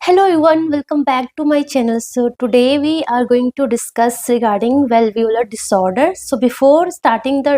Hello everyone, welcome back to my channel. So today we are going to discuss regarding valvular disorder. So before starting the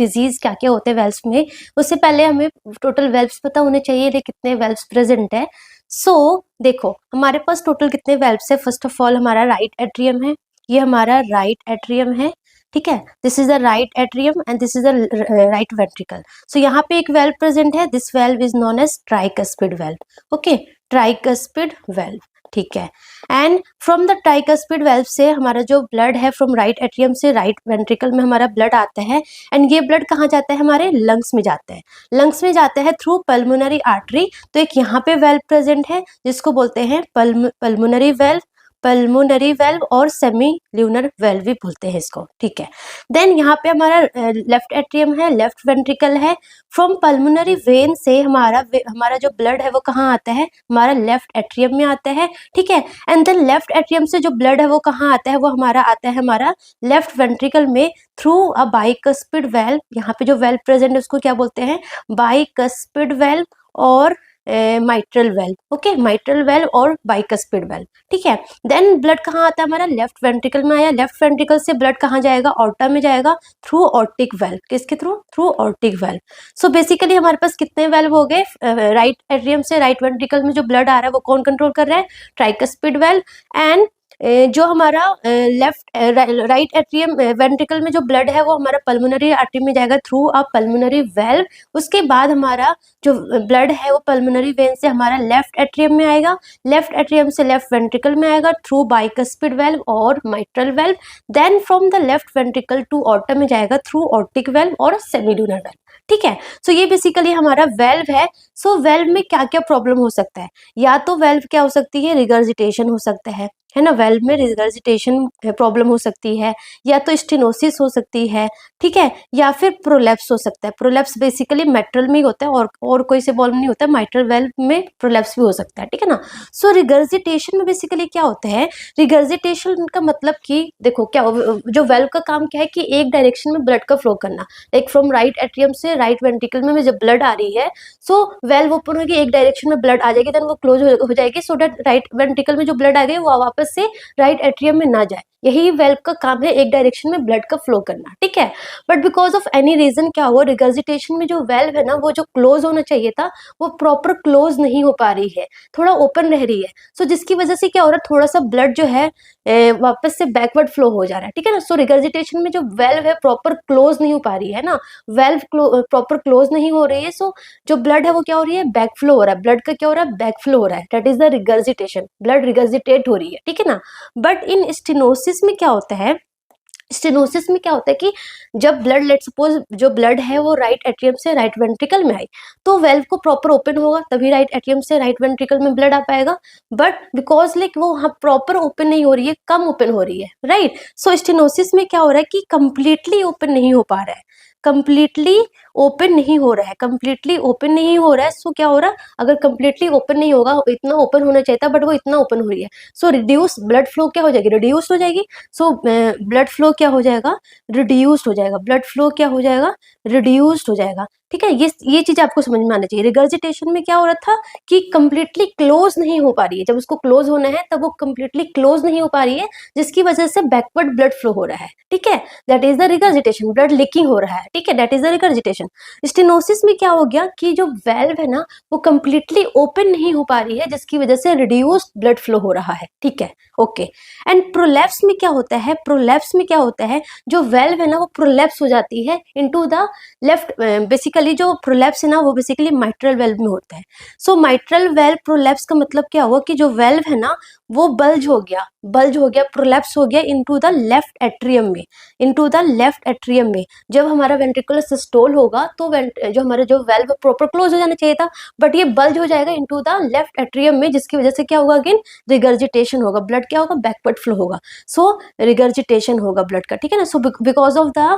disease क्या क्या होते हैं valves में, उससे पहले हमें टोटल वेल्व्स पता होने चाहिए कितने वेल्व्स प्रेजेंट है. सो देखो हमारे पास टोटल कितने वेल्व्स है. फर्स्ट ऑफ ऑल हमारा राइट एट्रियम है, ये हमारा राइट एट्रियम है. ठीक है, this is the right atrium and this is the right ventricle. So यहाँ पे एक वेल्व प्रेजेंट है. This valve is known as tricuspid valve. Okay, tricuspid valve. ठीक है, and from the tricuspid valve से हमारा जो ब्लड है फ्रॉम राइट एट्रियम से राइट वेंट्रिकल में हमारा ब्लड आता है. एंड ये ब्लड कहाँ जाता है, हमारे लंग्स में जाता है. लंग्स में जाता है थ्रू पल्मोनरी आर्टरी. तो एक यहाँ पे वेल्व प्रेजेंट है जिसको बोलते हैं पल्मोनरी वेल्व, पल्मोनरी वेल्व और सेमी ल्यूनर वेल्व भी बोलते हैं इसको. ठीक है, देन यहाँ पे हमारा लेफ्ट एट्रियम है, लेफ्ट वेंट्रिकल है. फ्रॉम पल्मोनरी वेन से हमारा जो ब्लड है वो कहाँ आता है, हमारा लेफ्ट एट्रियम में आता है. ठीक है, एंड देन लेफ्ट एट्रियम से जो ब्लड है वो कहाँ आता है, वो हमारा आता है हमारा लेफ्ट वेंट्रिकल में थ्रू अ बाइकस्पिड वेल्व. यहाँ पे जो वेल्व प्रेजेंट है उसको क्या बोलते हैं, बाइकस्पिड वेल्व और mitral valve. Okay, mitral valve और बाइकस्पिड वेल्व. ठीक है, देन ब्लड कहाँ आता है, हमारा लेफ्ट वेंट्रिकल में आया. लेफ्ट वेंट्रिकल से ब्लड कहाँ जाएगा, ऑर्टा में जाएगा थ्रू ऑर्टिक वेल्व. किसके through, through aortic valve. So basically हमारे पास कितने वेल्व हो गए, राइट एट्रियम से राइट वेंट्रिकल में जो ब्लड आ रहा है वो कौन कंट्रोल कर रहा है, ट्राइकस्पिड वेल्व. एंड जो हमारा राइट एट्रियम वेंट्रिकल में जो ब्लड है वो हमारा पल्मोनरी आर्टरी में जाएगा थ्रू अ पल्मोनरी वेल्व. उसके बाद हमारा जो ब्लड है वो पल्मोनरी वेन से हमारा लेफ्ट एट्रियम में आएगा, लेफ्ट एट्रियम से लेफ्ट वेंट्रिकल में आएगा थ्रू बाइकस्पिड वेल्व और mitral valve. Then from the left ventricle to aorta में जाएगा थ्रू ऑर्टिक वेल्व और सेमील्यूनर वेल्व. ठीक है, सो ये बेसिकली हमारा वेल्व है. सो वेल्व में क्या क्या प्रॉब्लम हो सकता है, या तो वेल्व क्या हो सकती है, रिगर्जिटेशन हो सकता है ना. वेल्व में रिगर्जिटेशन प्रॉब्लम हो सकती है, या तो स्टेनोसिस हो सकती है. ठीक है, या फिर प्रोलैप्स हो सकता है. प्रोलैप्स बेसिकली मेट्रल में ही होता है और कोई से प्रॉब्लम नहीं होता है. माइट्रल वेल्व में प्रोलैप्स भी हो सकता है. ठीक है ना. सो रिगर्जिटेशन में बेसिकली क्या होता है, रिगर्जिटेशन का मतलब कि देखो क्या जो वेल्व का काम क्या है कि एक डायरेक्शन में ब्लड का फ्लो करना. लाइक फ्रॉम राइट एट्रियम से राइट वेंट्रिकल में जब ब्लड आ रही है, सो वेल्व ओपन होगी, एक डायरेक्शन में ब्लड आ जाएगी, देन वो क्लोज हो जाएगी सो दैट राइट वेंट्रिकल में जो ब्लड आ गई वो वापस से राइट एट्रियम में ना जाए. यही वेल्व का काम है, एक डायरेक्शन में ब्लड का फ्लो करना. ठीक है, but because of any reason क्या हुआ, रिगर्जिटेशन में जो वेल्व है ना वो जो क्लोज होना चाहिए था वो प्रॉपर क्लोज नहीं हो पा रही है, थोड़ा ओपन रह रही है. सो जिसकी वजह से क्या हो रहा है, थोड़ा सा ब्लड जो है वापस से बैकवर्ड फ्लो हो जा रहा है. ठीक है ना. सो रिगर्जिटेशन में जो वेल्व है प्रॉपर क्लोज नहीं हो पा रही है ना, वेल्व प्रॉपर क्लोज नहीं हो रही है. सो जो ब्लड है वो क्या हो रही है, बैक फ्लो हो रहा है. ब्लड का क्या हो रहा है, बैक फ्लो हो रहा है. That is the regurgitation, blood regurgitate हो रही है. ठीक है ना. बट इन स्टेनोसिस में क्या होता है, स्टेनोसिस में क्या होता है कि जब ब्लड, लेट सपोज जो ब्लड है वो राइट एट्रियम से राइट वेंट्रिकल में आई तो वेल्व को प्रॉपर ओपन होगा तभी राइट एट्रियम से राइट वेंट्रिकल में ब्लड आ पाएगा. बट बिकॉज लाइक वो वहाँ प्रॉपर ओपन नहीं हो रही है, कम ओपन हो रही है. राइट. सो स्टेनोसिस में क्या हो रहा है कि कंप्लीटली ओपन नहीं हो पा रहा है, कंप्लीटली ओपन नहीं हो रहा है, कंप्लीटली ओपन नहीं हो रहा है. सो क्या हो रहा है, अगर कंप्लीटली ओपन नहीं होगा, इतना ओपन होना चाहिए था बट वो इतना ओपन हो रही है. सो रिड्यूस ब्लड फ्लो क्या हो जाएगी, रिड्यूस हो जाएगी. सो ब्लड फ्लो क्या हो जाएगा, रिड्यूस्ड हो जाएगा. ब्लड फ्लो क्या हो जाएगा, रिड्यूस्ड हो जाएगा. ठीक है, ये चीज आपको समझ में आना चाहिए. रिगर्जिटेशन में क्या हो रहा था कि कंप्लीटली क्लोज नहीं हो पा रही है, जब उसको क्लोज होना है तब वो कंप्लीटली क्लोज नहीं हो पा रही है जिसकी वजह से बैकवर्ड ब्लड फ्लो हो रहा है. ठीक है, that is the regurgitation, blood leaking हो रहा है. ठीक है, that is the regurgitation. Stenosis में क्या हो गया कि जो वेल्व है ना वो कंप्लीटली ओपन नहीं हो पा रही है जिसकी वजह से रिड्यूस्ड ब्लड फ्लो हो रहा है. ठीक है, ओके. एंड प्रोलैप्स में क्या होता है, प्रोलैप्स में क्या होता है, जो वेल्व है ना वो प्रोलैप्स हो जाती है इनटू द लेफ्ट. बेसिकली जो प्रोलैप्स है ना वो बेसिकली माइट्रल वेल्व में होता है. सो माइट्रल वेल्व प्रोलैप्स का मतलब क्या हुआ कि जो वेल्व है ना वो बल्ज हो गया, प्रोलैप्स हो गया इनटू द लेफ्ट एट्रियम में, इनटू द लेफ्ट एट्रियम में. जब हमारा वेंट्रिकुलर सिस्टोल होगा तो जो हमारा जो वेल्व प्रॉपर क्लोज हो जाना चाहिए था बट ये बल्ज हो जाएगा इनटू द लेफ्ट एट्रियम में जिसकी वजह से क्या होगा, अगेन रिगर्जिटेशन होगा, ब्लड क्या होगा, बैकवर्ड फ्लो होगा. सो रिगर्जिटेशन होगा ब्लड का. ठीक है ना. So because of the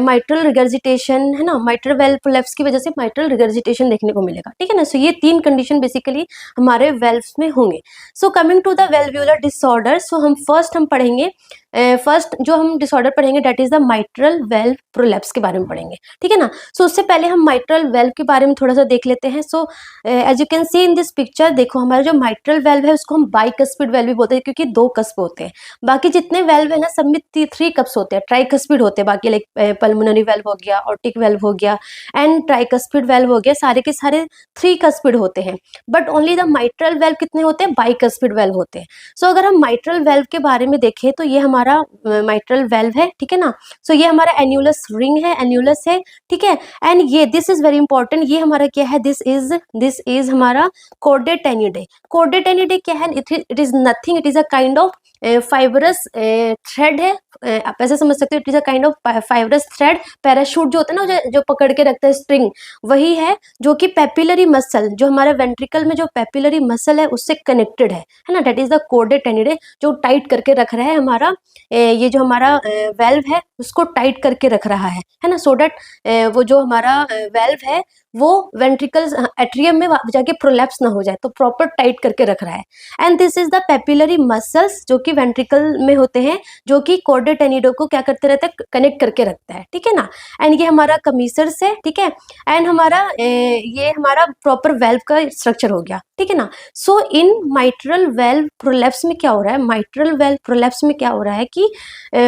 mitral regurgitation है ना, माइट्रल वेल्व प्रोलैप्स की वजह से माइट्रल रिगर्जिटेशन देखने को मिलेगा. ठीक है ना. सो ये तीन कंडीशन बेसिकली हमारे वेल्व्स में होंगे. So coming to the valvular disorder, so हम फर्स्ट पढ़ेंगे फर्स्ट जो हम डिसऑर्डर पढ़ेंगे that is the mitral valve prolapse के बारे में पढ़ेंगे, ठीक है ना। सो उससे पहले हम माइट्रल वेल्व के बारे में थोड़ा सा देख लेते हैं। So as you can see in this picture, देखो हमारा जो माइट्रल वेल्व है उसको हम बाइकस्पिड वेल्व भी बोलते हैं क्योंकि दो कस्प होते हैं। बाकी जितने वेल्व है ना सब में 3 कप्स होते हैं, ट्राइकस्पिड होते हैं बाकी, लाइक पल्मोनरी वेल्व हो गया, ऑर्टिक वेल्व हो गया एंड ट्राइकस्पिड वेल्व हो गया, सारे के सारे 3 कस्पिड होते हैं। But only the mitral valve कितने होते हैं, बाइकस्पिड वेल्व होते हैं। सो अगर हम माइट्रल वेल्व के बारे में देखें तो ये हमारा माइट्रल वेल्व है, ठीक है ना। सो ये हमारा एन्युलस रिंग है, एन्युलस है, ठीक है। एंड ये दिस इज वेरी इंपॉर्टेंट, ये हमारा क्या है, दिस इज हमारा कॉर्डेट टेनिडे। कॉर्डेट टेनिडे क्या है, it is nothing, it is a kind of fibrous thread है। आप ऐसे समझ सकते हो, it is a kind of fibrous thread. Parachute जो होता है ना, जो पकड़ के रखता है स्ट्रिंग, वही है, जो कि पेपिलरी मसल, जो हमारे वेंट्रिकल में जो पेपिलरी मसल है उससे कनेक्टेड है ना। दैट इज द कॉर्डेट टेनिडे, जो टाइट करके रख रहा है हमारा ये जो हमारा वेल्व है उसको टाइट करके रख रहा है ना। सो दैट वो जो हमारा वेल्व है वो वेंट्रिकल्स एट्रियम में जाके प्रोलैप्स ना हो जाए, तो प्रॉपर टाइट करके रख रहा है। And this is the papillary muscles जो कि वेंट्रिकल में होते हैं, जो कि कॉर्डेट टेनिडो को क्या करते रहता है, कनेक्ट करके रखता है, ठीक है ना। एंड ये हमारा कमीसर्स है, ठीक है। एंड हमारा ये हमारा प्रॉपर वेल्व का स्ट्रक्चर हो गया, ठीक है ना। सो इन माइट्रल वेल्व प्रोलैप्स में क्या हो रहा है, माइट्रल वेल्व प्रोलैप्स में क्या हो रहा है कि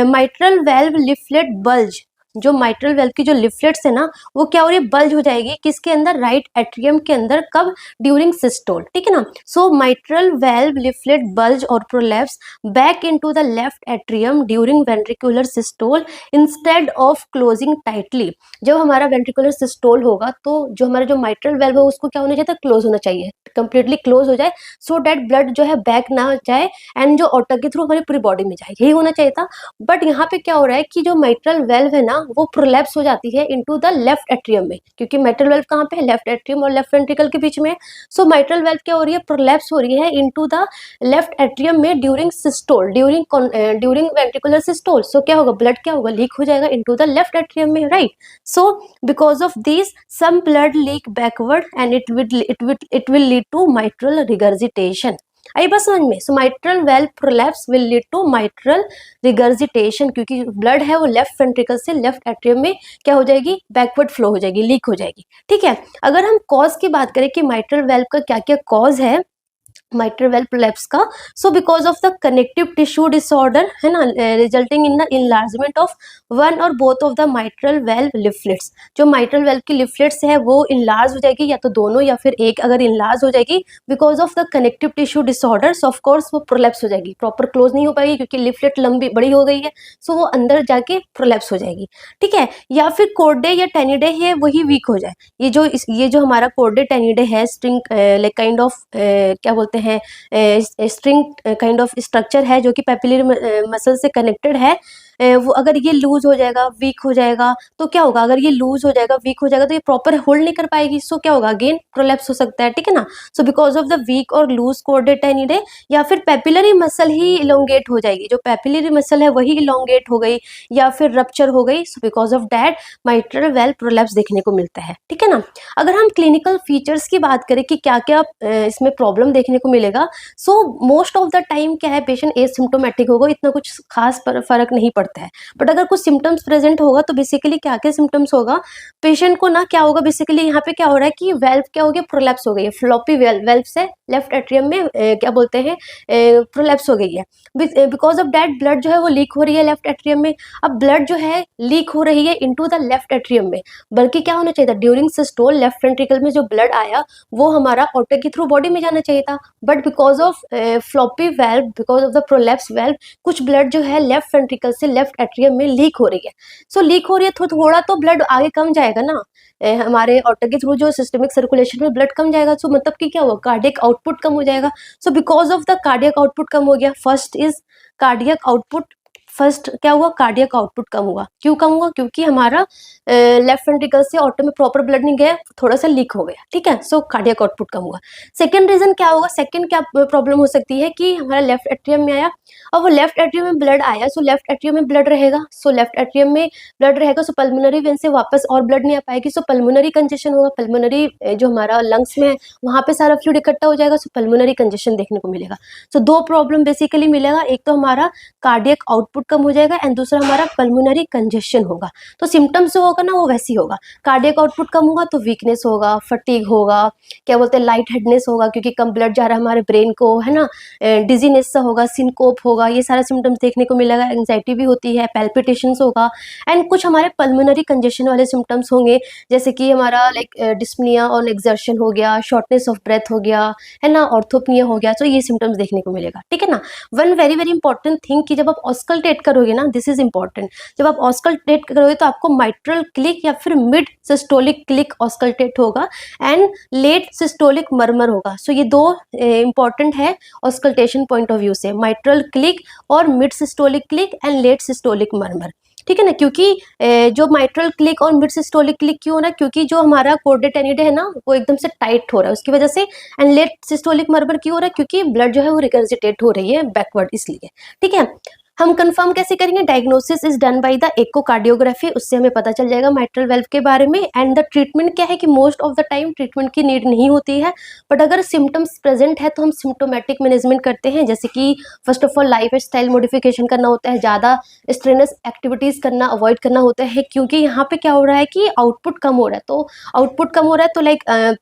माइट्रल वेल्व लिफलेट बल्ज, जो माइट्रल वेल्व की जो लिफलेट्स है ना वो क्या हो रही है, बल्ज हो जाएगी, किसके अंदर, राइट एट्रियम के अंदर, कब, ड्यूरिंग सिस्टोल, ठीक है ना। सो माइट्रल वेल्व लिफलेट बल्ज और prolapse back into the left atrium during ventricular systole instead of closing tightly. जब हमारा वेंट्रिकुलर सिस्टोल होगा तो जो हमारा जो माइट्रल वेल्व है उसको क्या होना चाहिए, क्लोज होना चाहिए, कंप्लीटली क्लोज हो जाए, सो दैट ब्लड जो है बैक ना जाए एंड जो ऑर्टर के थ्रू हमारी पूरी बॉडी में जाए, यही होना चाहिए था। बट यहाँ पे क्या हो रहा है कि जो माइट्रल वेल्व है ना वो प्रोलैप्स हो जाती है इनटू द लेफ्ट एट्रियम में, क्योंकि माइट्रल वेल्व कहाँ पे है, लेफ्ट एट्रियम और लेफ्ट वेंट्रिकल के बीच में। सो माइट्रल वेल्व क्या हो रही है, प्रोलैप्स हो रही है इनटू द लेफ्ट एट्रियम में during systole, during ventricular systole. So क्या होगा, ब्लड क्या होगा, लीक हो जाएगा इनटू द लेफ्ट एट्रियम में, right. So because of this some blood leak backward and it will lead to mitral regurgitation. आई बस समझ में। So mitral valve prolapse will lead to mitral regurgitation, क्योंकि ब्लड है वो लेफ्ट वेंट्रिकल से left atrium में क्या हो जाएगी, बैकवर्ड फ्लो हो जाएगी, लीक हो जाएगी, ठीक है। अगर हम कॉज की बात करें कि माइट्रल वेल्व का क्या क्या कॉज है माइट्रल वेल्व प्रोलैप्स का, so because of the connective tissue disorder है ना, resulting in the enlargement of one और both of the mitral valve leaflets. जो माइट्रल वेल्व की लिफलेट्स है वो इनलार्ज हो जाएगी, या तो दोनों या फिर एक अगर इनलार्ज हो जाएगी because of the connective tissue disorders, of course वो प्रोलैप्स हो जाएगी, प्रॉपर क्लोज नहीं हो पाएगी क्योंकि लिफलेट लंबी बड़ी हो गई है, सो वो अंदर जाके प्रोलैप्स हो जाएगी, ठीक है। या फिर कोर्डे या टेनिडे है वही वीक हो जाए। ये जो हमारा कोर्डे टेनिडे है, स्ट्रिंग लाइक काइंड ऑफ क्या बोलते हैं, स्ट्रिंग काइंड ऑफ स्ट्रक्चर है जो कि पेपिलरी मसल से कनेक्टेड है, वो अगर ये लूज हो जाएगा, वीक हो जाएगा, तो क्या होगा, अगर ये लूज हो जाएगा, वीक हो जाएगा तो ये प्रॉपर होल्ड नहीं कर पाएगी, सो क्या होगा, अगेन प्रोलैप्स हो सकता है, ठीक है ना। So because of the weak और लूज कोर्डेट टेनिडे, या फिर पेपिलरी मसल ही इलोंगेट हो जाएगी, जो पेपिलरी मसल है वही इलोंगेट हो गई या फिर रप्चर हो गई, सो because of that mitral valve prolapse देखने को मिलता है, ठीक है ना। अगर हम क्लिनिकल फीचर्स की बात करें कि क्या क्या इसमें प्रॉब्लम देखने को मिलेगा, so most of the time क्या है, पेशेंट एसिम्प्टोमेटिक होगा, इतना कुछ खास फर्क नहीं पड़ता है। बट अगर कुछ सिम्टम्स प्रेजेंट होगा तो बेसिकली क्या क्या सिम्टम्स होगा, पेशेंट को ना क्या होगा, बेसिकली यहाँ पे क्या हो रहा है कि वेल्व क्या हो गया, प्रोलैप्स हो गई है, फ्लॉपी वेल्व से लेफ्ट एट्रियम में क्या बोलते हैं, प्रोलैप्स हो गई है। बिकॉज ऑफ दैट ब्लड जो है वो लीक हो रही है लेफ्ट एट्रियम में। अब ब्लड जो है लीक हो रही है इनटू द लेफ्ट एट्रियम में, बल्कि क्या होना चाहिए था, ड्यूरिंग सिस्टोल लेफ्ट वेंट्रिकल में जो ब्लड आया वो हमारा ऑर्टर के थ्रू बॉडी में जाना चाहिए था। But because of floppy valve, because of the prolapse valve, कुछ ब्लड जो है लेफ्ट वेंट्रिकल से लेफ्ट एट्रियम में लीक हो रही है। सो लीक हो रही है तो थोड़ा तो ब्लड आगे कम जाएगा ना, हमारे ऑर्टर के थ्रू जो सिस्टमिक सर्कुलेशन में ब्लड कम जाएगा, सो मतलब कि क्या होगा, कार्डियक आउटपुट कम हो जाएगा। So because of the cardiac output कम हो गया, first is cardiac output, first क्या हुआ, कार्डियक आउटपुट कम हुआ। क्यों कम हुआ, क्योंकि हमारा लेफ्ट वेंट्रिकल से ऑर्टर में प्रॉपर ब्लड नहीं गया, थोड़ा सा लीक हो गया, ठीक है। सो कार्डियक आउटपुट कम हुआ। सेकंड रीजन क्या होगा, सेकंड क्या प्रॉब्लम हो सकती है कि हमारा लेफ्ट एट्रियम में आया, और वो लेफ्ट एट्रियम में ब्लड आया, सो लेफ्ट एट्रियम में ब्लड रहेगा, सो लेफ्ट एट्रियम में ब्लड रहेगा, सो पल्मोनरी वेन से वापस और ब्लड नहीं आ पाएगी, सो पल्मोनरी कंजेशन होगा, पल्मोनरी जो हमारा लंग्स में है वहां पे सारा फ्लूइड इकट्ठा हो जाएगा, सो पल्मोनरी कंजेशन देखने को मिलेगा। सो दो प्रॉब्लम बेसिकली मिलेगा, एक तो हमारा कार्डियक आउटपुट आउटपुट कम हो जाएगा, एंड दूसरा हमारा पल्मोनरी कंजेशन होगा। तो सिम्टम्स जो होगा ना वो वैसे ही होगा, कार्डियक आउटपुट कम होगा तो वीकनेस होगा, फटीग होगा, क्या बोलते हैं लाइट हेडनेस होगा क्योंकि कम ब्लड जा रहा है हमारे ब्रेन को, है ना, डिजीनेस सा होगा, सिनकोप होगा, ये सारा सिम्टम्स देखने को मिलेगा। एंग्जाइटी भी होती है, पैल्पिटेशंस होगा, एंड कुछ हमारे पल्मोनरी कंजेशन वाले सिम्टम्स होंगे, जैसे कि हमारा लाइक डिस्पनिया और एक्सर्शन हो गया, शॉर्टनेस ऑफ ब्रेथ हो गया, है ना, ऑर्थोपनिया हो गया। तो ये सिम्टम्स देखने को मिलेगा, ठीक है ना। One very very important thing कि जब आप ऑस्कल्टेट करोगे ना, दिस इज इंपॉर्टेंट, जब आप ऑस्कल्टेट करोगे तो आपको माइट्रल क्लिक या फिर मिड सिस्टोलिक क्लिक ऑस्कल्टेट होगा, एंड लेट सिस्टोलिक मर्मर होगा। सो ये दो इंपॉर्टेंट है ऑस्कल्टेशन पॉइंट ऑफ व्यू से, माइट्रल क्लिक और mid systolic click and let systolic murmur, ठीक है ना। क्योंकि जो माइट्रल क्लिक और मिड सिस्टोलिक क्लिक क्यों हो रहा है, क्योंकि जो हमारा कोर्डा टेनिडा है ना वो एकदम से टाइट हो रहा है उसकी वजह से, एंड लेट सिस्टोलिक मर्मर क्यों हो रहा है, क्योंकि ब्लड जो है वो रिगर्जिटेट हो रही है बैकवर्ड, इसलिए, ठीक है। हम कंफर्म कैसे करेंगे, diagnosis is done by the echocardiography, उससे हमें पता चल जाएगा माइट्रल वेल्व के बारे में। एंड द ट्रीटमेंट क्या है कि most of the time treatment की नीड नहीं होती है, बट अगर सिम्टम्स प्रेजेंट है तो हम सिम्टोमेटिक मैनेजमेंट करते हैं, जैसे कि first of all life style modification करना होता है, ज़्यादा स्ट्रेनस एक्टिविटीज़ करना अवॉइड करना होता है, क्योंकि यहाँ पे क्या हो रहा है कि आउटपुट कम हो रहा है। तो आउटपुट कम हो रहा है तो लाइक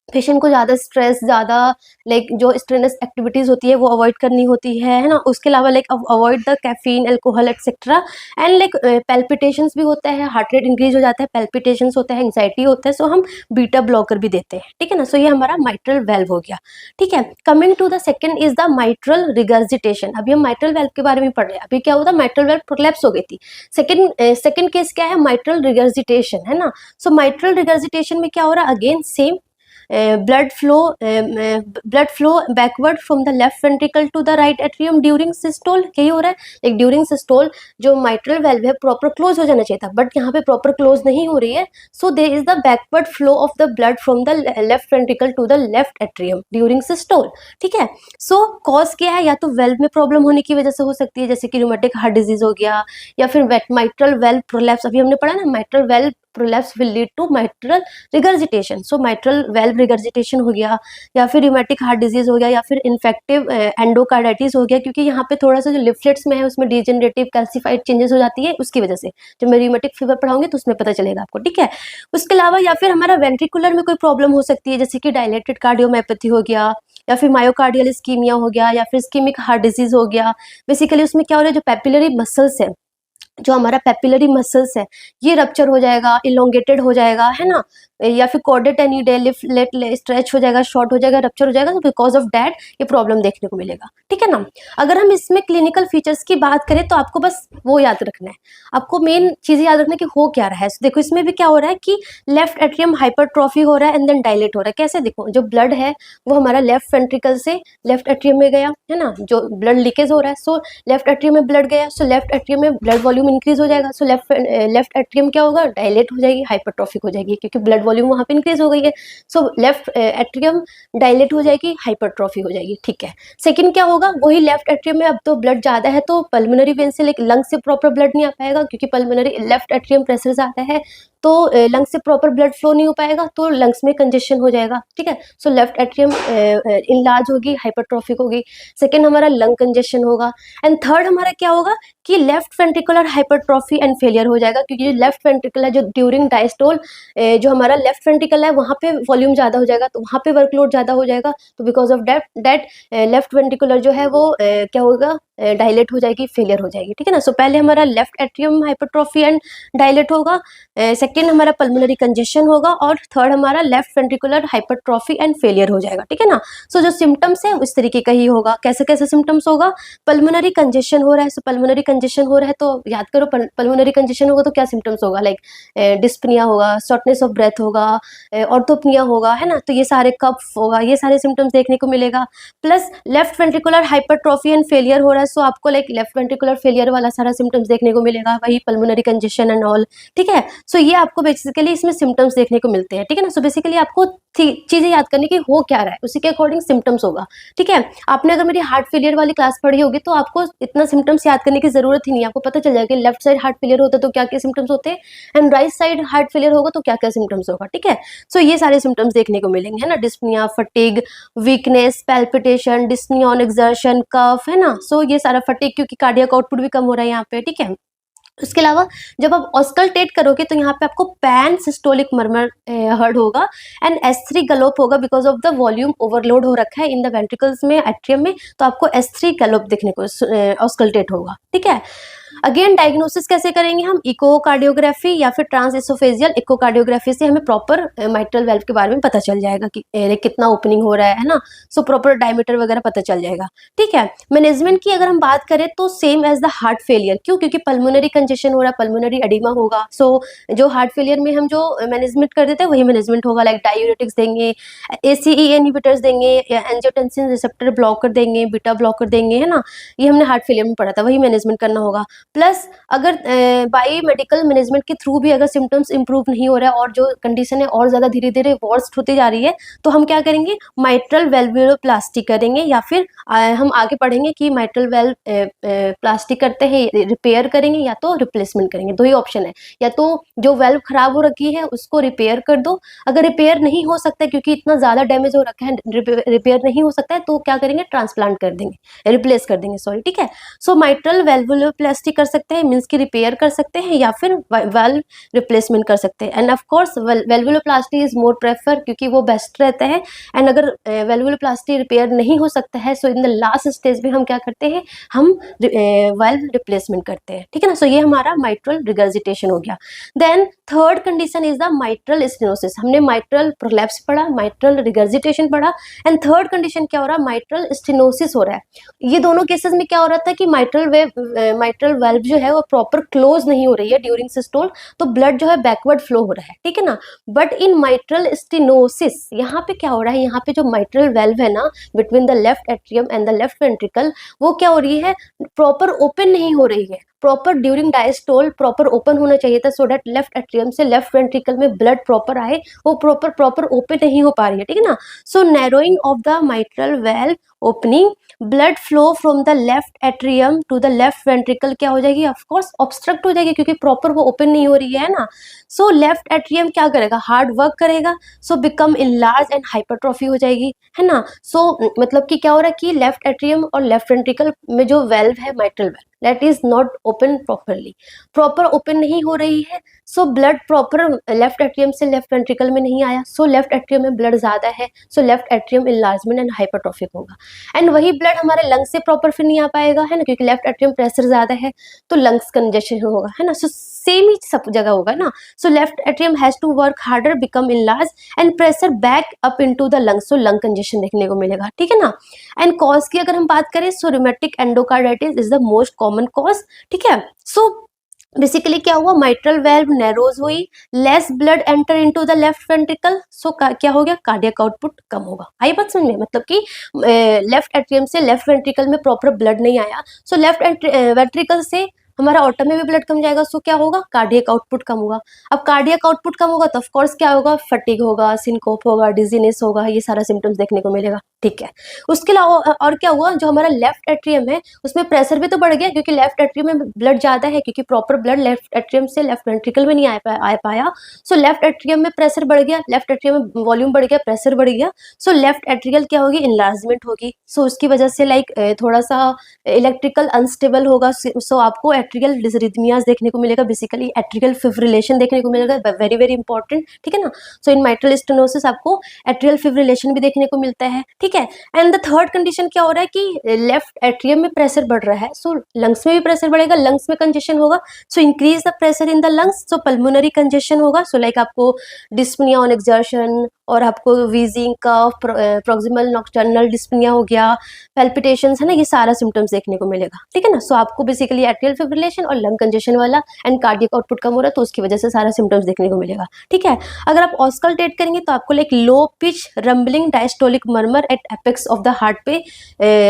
पेशेंट को ज़्यादा स्ट्रेस, ज़्यादा लाइक जो स्ट्रेनस एक्टिविटीज़ होती है वो अवॉइड करनी होती है ना। उसके अलावा like avoid the caffeine, alcohol etcetera, and like palpitations भी होता है, हार्ट रेट इंक्रीज हो जाता है, पैल्पिटेशंस होता है, एंग्जाइटी होता है, सो हम बीटा ब्लॉकर भी देते हैं, ठीक है ना। सो ये हमारा माइट्रल वेल्व हो गया, ठीक है। Coming to the second is the mitral regurgitation. अभी हम माइट्रल वेल्व के बारे में पढ़ रहे हैं। अभी क्या होता है, माइट्रल वेल्व प्रोलैप्स हो गई थी। सेकंड केस क्या है, माइट्रल रिगर्जिटेशन, है ना। सो माइट्रल रिगर्जिटेशन में क्या हो रहा है, again same, blood flow backward from the left ventricle to the right atrium during systole, यही हो रहा है। एक ड्यूरिंग सिस्टोल जो माइट्रल वेल्व है प्रॉपर क्लोज हो जाना चाहिए था, बट यहाँ पे प्रॉपर क्लोज नहीं हो रही है, so there is the backward flow of the blood from the left ventricle to the left atrium during systole, ठीक है। सो कॉज क्या है, या तो वेल्व में प्रॉब्लम होने की वजह से हो सकती है, जैसे कि रूमेटिक हार्ट डिजीज हो गया, या फिर माइट्रल वेल्व प्रोलैप्स, अभी हमने पढ़ा ना mitral valve prolapse will lead to mitral regurgitation. So mitral valve regurgitation हो गया, या फिर रूमेटिक हार्ट डिजीज हो गया, या फिर इन्फेक्टिव एंडोकार्डाइटिस हो गया, क्योंकि यहाँ पे थोड़ा सा जो लिफलेट्स में है उसमें डिजेनरेटिव कैल्सिफाइड चेंजेस हो जाती है, उसकी वजह से। जब मैं रूमेटिक फीवर पढ़ाऊंगी तो उसमें पता चलेगा आपको, ठीक है। उसके अलावा या फिर हमारा वेंट्रिकुलर में कोई प्रॉब्लम हो सकती है, जैसे कि डायलेटेड कार्डियोमायोपैथी हो गया, या फिर मायोकार्डियल इस्कीमिया हो गया, या फिर इस्कीमिक हार्ट डिजीज हो गया। बेसिकली उसमें क्या हो रहा है, जो पैपिलरी मसल्स है, जो हमारा पैपिलरी मसल्स है ये रप्चर हो जाएगा, इलोंगेटेड हो जाएगा, है ना, या फिर कॉर्डेट एनी लेट स्ट्रेच हो जाएगा, शॉर्ट हो जाएगा, रप्चर हो जाएगा, तो बिकॉज ऑफ दैट ये प्रॉब्लम देखने को मिलेगा, ठीक है ना। अगर हम इसमें क्लिनिकल फीचर्स की बात करें तो आपको बस वो याद रखना है, आपको मेन चीज़ें याद रखना है कि हो क्या रहा है। देखो इसमें भी क्या हो रहा है कि लेफ्ट एट्रियम हाइपरट्रॉफी हो रहा है एंड देन डायलेट हो रहा है। कैसे, देखो जो ब्लड है वो हमारा लेफ्ट वेंट्रिकल से लेफ्ट एट्रियम में गया, है ना, जो ब्लड लीकेज हो रहा है, सो लेफ्ट एट्रियम में ब्लड गया, सो लेफ्ट एट्रियम में ब्लड वॉल्यूम इंक्रीज हो जाएगा, सो लेफ्ट एट्रियम क्या होगा, डायलेट हो जाएगी, हाइपरट्रॉफिक हो जाएगी, क्योंकि ब्लड वॉल्यूम वहाँ पे इंक्रीज हो गई है। सो लेफ्ट एट्रियम डायलेट हो जाएगी, हाइपरट्रॉफी हो जाएगी, ठीक है। सेकंड क्या होगा, वही लेफ्ट एट्रियम में अब तो ब्लड ज्यादा है तो पल्मोनरी वेन से लंग से प्रॉपर ब्लड नहीं आ पाएगा, क्योंकि पल्मोनरी लेफ्ट एट्रियम प्रेशर ज्यादा है तो लंग्स से प्रॉपर ब्लड फ्लो नहीं हो पाएगा, तो लंग्स में कंजेशन हो जाएगा, ठीक है। सो लेफ्ट एट्रियम इनलार्ज होगी, हाइपरट्रॉफिक होगी। सेकंड हमारा लंग कंजेशन होगा, एंड थर्ड हमारा क्या होगा कि left ventricular hypertrophy and failure हो जाएगा, क्योंकि जो लेफ्ट वेंट्रिकल है, जो ड्यूरिंग डायस्टोल जो हमारा लेफ्ट वेंट्रिकल है वहाँ पे वॉल्यूम ज़्यादा हो जाएगा, तो वहाँ पे वर्कलोड ज़्यादा हो जाएगा, तो because of that left ventricular जो है वो क्या होगा, डायलेट हो जाएगी, फेलियर हो जाएगी, ठीक है ना। सो पहले हमारा left atrium hypertrophy and dilate होगा, सेकंड हमारा पल्मोनरी कंजेशन होगा, और थर्ड हमारा left ventricular hypertrophy and failure हो जाएगा, ठीक है ना। सो जो सिम्टम्स है उस तरीके का ही होगा। कैसे कैसे सिम्टम्स होगा, पल्मोनरी कंजेशन हो रहा है, सो पल्मोनरी कंजेशन हो रहा है तो याद करो, पल्मोनरी कंजेशन होगा तो क्या सिम्टम्स होगा, लाइक डिस्पनिया होगा, शॉर्टनेस ऑफ ब्रेथ होगा, ऑर्थोपनिया होगा, है ना, तो ये सारे कफ होगा, ये सारे सिम्टम्स देखने को मिलेगा। Plus left ventricular hypertrophy and failure हो रहा है, सो आपको लाइक लेफ्ट वेंट्रिकुलर फेलियर वाला सारा सिम्टम्स देखने को मिलेगा, वही पल्मोनरी कंजेशन एंड ऑल, ठीक है। सो ये आपको बेसिकली इसमें सिम्टम्स देखने को मिलते हैं, ठीक है ना। सो बेसिकली आपको चीजें याद करने की हो क्या रहा है उसी के अकॉर्डिंग सिम्टम्स होगा, ठीक है। आपने अगर मेरी हार्ट फेलियर वाली क्लास पढ़ी होगी तो आपको इतना सिम्टम्स याद करने की जरूरत ही नहीं है, आपको पता चल जाएगा कि लेफ्ट साइड हार्ट फेलियर होता है तो क्या क्या सिम्टम्स होते हैं, and right side heart failure होगा तो क्या क्या सिम्टम्स होगा, ठीक है। सो ये सारे सिम्टम्स देखने को मिलेंगे, है ना, dyspnoea, fatigue, weakness, palpitation, dyspnoea on exertion, cough, है ना। सो ये सारा फटीग, क्योंकि कार्डियक आउटपुट भी कम हो रहा है यहाँ पे, ठीक है। उसके अलावा जब आप ऑस्कल्टेट करोगे तो यहाँ पे आपको पैन सिस्टोलिक मर्मर हर्ड होगा एंड S3 गलोप होगा because of the volume overload हो रखा है इन द वेंट्रिकल्स में, एट्रियम में, तो आपको S3 गलोप देखने को ऑस्कल्टेट होगा, ठीक है। अगेन डायग्नोसिस कैसे करेंगे हम, इकोकार्डियोग्राफी या फिर ट्रांस एसोफेजियल इकोकार्डियोग्राफी से हमें प्रॉपर माइट्रल वेल्व के बारे में पता चल जाएगा कि कितना ओपनिंग हो रहा है ना, सो प्रॉपर डायमीटर वगैरह पता चल जाएगा, ठीक है। मैनेजमेंट की अगर हम बात करें तो same as the heart failure, क्यों, क्योंकि पल्मोनरी कंजेशन हो रहा है, पल्मोनरी एडिमा होगा, सो जो हार्ट फेलियर में हम जो मैनेजमेंट कर देते हैं वही मैनेजमेंट होगा, लाइक डायूरेटिक्स देंगे, ACE इनहिबिटर्स देंगे, या एंजियोटेंसिन रिसेप्टर ब्लॉकर देंगे, बीटा ब्लॉकर देंगे, है ना, ये हमने हार्ट फेलियर में पढ़ा था, वही मैनेजमेंट करना होगा। प्लस अगर बाई मेडिकल मैनेजमेंट के थ्रू भी अगर सिम्टम्स इंप्रूव नहीं हो रहा है और जो कंडीशन है और ज़्यादा धीरे धीरे वर्स्ट होती जा रही है, तो हम क्या करेंगे, माइट्रल वेल्वुलोप्लास्टी करेंगे, या फिर हम आगे पढ़ेंगे कि माइट्रल वेल्व प्लास्टिक करते हैं, रिपेयर करेंगे या तो रिप्लेसमेंट करेंगे, दो ही ऑप्शन है, या तो जो वेल्व खराब हो रखी है उसको रिपेयर कर दो, अगर रिपेयर नहीं हो सकता है क्योंकि इतना ज़्यादा डैमेज हो रखा है, रिपेयर नहीं हो सकता है तो क्या करेंगे, ट्रांसप्लांट कर देंगे, रिप्लेस कर देंगे, सॉरी, ठीक है। सो माइट्रल वेल्वुलोप्लास्टी कर सकते हैं, मीन्स की रिपेयर कर सकते हैं, या फिर वेल्व रिप्लेसमेंट कर सकते हैं, and of course valvuloplasty is more prefer क्योंकि वो बेस्ट रहता है। एंड अगर वेल्वुलोप्लास्टी रिपेयर नहीं हो सकता है, सो इन द लास्ट स्टेज में हम क्या करते हैं, हम वेल्व रिप्लेसमेंट करते हैं, ठीक है ना। सो ये हमारा माइट्रल रिगर्जिटेशन हो गया। Then third condition is the mitral stenosis, हमने माइट्रल प्रोलैप्स पढ़ा, माइट्रल रिगर्जिटेशन पढ़ा, एंड थर्ड कंडीशन क्या हो रहा है, माइट्रल स्टेनोसिस हो रहा है। ये दोनों केसेस में क्या हो रहा था कि माइट्रल वेल्व जो है वो प्रॉपर क्लोज नहीं हो रही है ड्यूरिंग सिस्टोल, तो ब्लड जो है बैकवर्ड फ्लो हो रहा है, ठीक है ना। बट इन माइट्रल स्टेनोसिस यहाँ पे क्या हो रहा है, यहाँ पे जो माइट्रल वेल्व है ना between the left atrium and the left ventricle, वो क्या हो रही है, प्रॉपर ओपन नहीं हो रही है, proper during diastole proper open होना चाहिए था, सो दैट लेफ्ट एट्रियम से लेफ्ट वेंट्रिकल में ब्लड प्रॉपर आए, वो प्रॉपर ओपन नहीं हो पा रही है, ठीक है ना। So narrowing of the mitral valve opening, blood flow from the left atrium to the left ventricle क्या हो जाएगी, ऑफ कोर्स ऑब्स्ट्रक्ट हो जाएगी क्योंकि प्रॉपर वो ओपन नहीं हो रही है ना। सो लेफ्ट एट्रियम क्या करेगा, हार्ड वर्क करेगा, so become enlarge and hypertrophy हो जाएगी, है ना। सो मतलब कि क्या हो रहा है कि लेफ्ट एट्रियम और लेफ्ट वेंट्रिकल में जो वेल्व है, mitral valve, that is not open properly, proper open नहीं हो रही है, so blood proper left atrium से लेफ्ट वेंट्रिकल में नहीं आया, सो लेफ्ट एट्रियम में ब्लड ज्यादा है, सो left atrium enlargement and hypertrophic होगा, एंड वही ब्लड हमारे लंग्स से प्रॉपर फिर नहीं आ पाएगा, है ना, क्योंकि लेफ्ट एट्रियम प्रेशर ज्यादा है तो लंग्स कंजेशन होगा, है ना। सो सेम ही सब जगह होगा ना। So left atrium has to work harder, become enlarge and pressure back up into the lungs, so lung congestion देखने को मिलेगा, ठीक है ना। एंड कॉज की अगर हम बात करें, so rheumatic endocarditis is the most common cause, ठीक है। सो बेसिकली क्या हुआ, माइट्रल वेल्व नैरोज हुई, less blood enter into the left ventricle, so क्या हो गया, कार्डियक आउटपुट कम होगा। आई बात समझ में, मतलब कि लेफ्ट एट्रियम से लेफ्ट वेंट्रिकल में प्रॉपर ब्लड नहीं आया, सो लेफ्ट वेंट्रिकल से हमारा ऑटम में भी ब्लड कम जाएगा, सो क्या होगा, कार्डियक आउटपुट कम होगा। अब कार्डियक आउटपुट कम होगा तो ऑफ कोर्स क्या होगा, फटीग होगा, सिनकोप होगा, डिजीनेस होगा, ये सारा सिम्टम्स देखने को मिलेगा, ठीक है। उसके अलावा और क्या हुआ, जो हमारा लेफ्ट एट्रियम है उसमें प्रेशर भी तो बढ़ गया क्योंकि लेफ्ट एट्रियम में ब्लड ज्यादा है, क्योंकि प्रॉपर ब्लड लेफ्ट एट्रियम से लेफ्ट वेंट्रिकल में नहीं आ पाया, सो लेफ्ट एट्रियम में प्रेशर बढ़ गया, लेफ्ट एट्रियम में वॉल्यूम बढ़ गया, प्रेशर बढ़ गया, सो लेफ्ट एट्रियल क्या होगी, इनलार्जमेंट होगी, सो उसकी वजह से लाइक थोड़ा सा इलेक्ट्रिकल अनस्टेबल होगा, सो आपको एट्रियल डिसरिथमियाज देखने को मिलेगा, बेसिकली एट्रियल फिब्रिलेशन देखने को मिलेगा, वेरी वेरी इंपॉर्टेंट, ठीक है ना। सो इन माइट्रल स्टेनोसिस आपको एट्रियल फिब्रिलेशन भी देखने को मिलता है, ठीक है। एंड द थर्ड कंडीशन क्या हो रहा है कि लेफ्ट एट्रियम में प्रेशर बढ़ रहा है, सो लंग्स में भी प्रेशर बढ़ेगा, लंग्स में कंजेशन होगा, so increase the pressure in the lungs, so pulmonary congestion होगा, सो लाइक आपको डिस्पनिया ऑन एक्सर्शन और आपको वीजिंग कफ, प्रॉक्सिमल नॉक्टर्नल डिस्पनिया हो गया, पैल्पिटेशंस, है ना, ये सारा सिम्टम्स देखने को मिलेगा, ठीक है ना। सो आपको बेसिकली एट्रियल फिब्रिलेशन और लंग कंजेशन वाला एंड कार्डियक आउटपुट कम हो रहा है तो उसकी वजह से सारा सिम्टम्स देखने को मिलेगा, ठीक है। अगर आप ऑस्कल्टेट करेंगे तो आपको like low pitch rumbling diastolic murmur at apex of the heart पे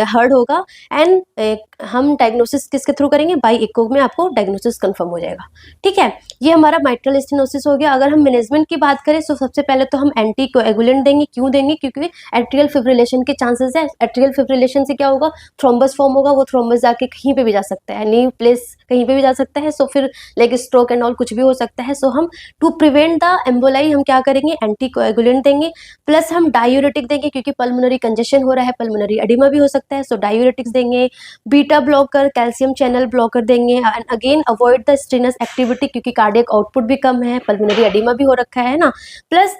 हर्ड होगा, एंड हम डायग्नोसिस किसके थ्रू करेंगे, बाई इको में आपको डायग्नोसिस कंफर्म हो जाएगा, ठीक है। ये हमारा माइट्रल स्टेनोसिस हो गया। अगर हम मैनेजमेंट की बात करें तो सबसे पहले तो हम एंटी एंटी कोएगुलेंट देंगे। क्यों देंगे? क्योंकि एट्रियल फिब्रिलेशन के चांसेस है। एट्रियल फिब्रिलेशन से क्या होगा, थ्रोम्बस फॉर्म होगा, वो थ्रोम्बस जाके कहीं पे भी जा सकता है, नी प्लेस कहीं पे भी जा सकता है। सो फिर लाइक स्ट्रोक एंड ऑल कुछ भी हो सकता है। सो हम टू प्रिवेंट द एम्बोलाई हम क्या करेंगे, एंटी कोएगुलेंट देंगे, प्लस हम डायूरेटिक देंगे क्योंकि पल्मोनरी कंजेशन हो रहा है, पल्मोनरी एडिमा भी हो सकता है। सो डायूरेटिक्स देंगे, beta blocker, calcium channel blocker देंगे, and again avoid the strenuous activity क्योंकि कार्डियक आउटपुट भी कम है, पल्मोनरी एडिमा भी हो रखा है ना। प्लस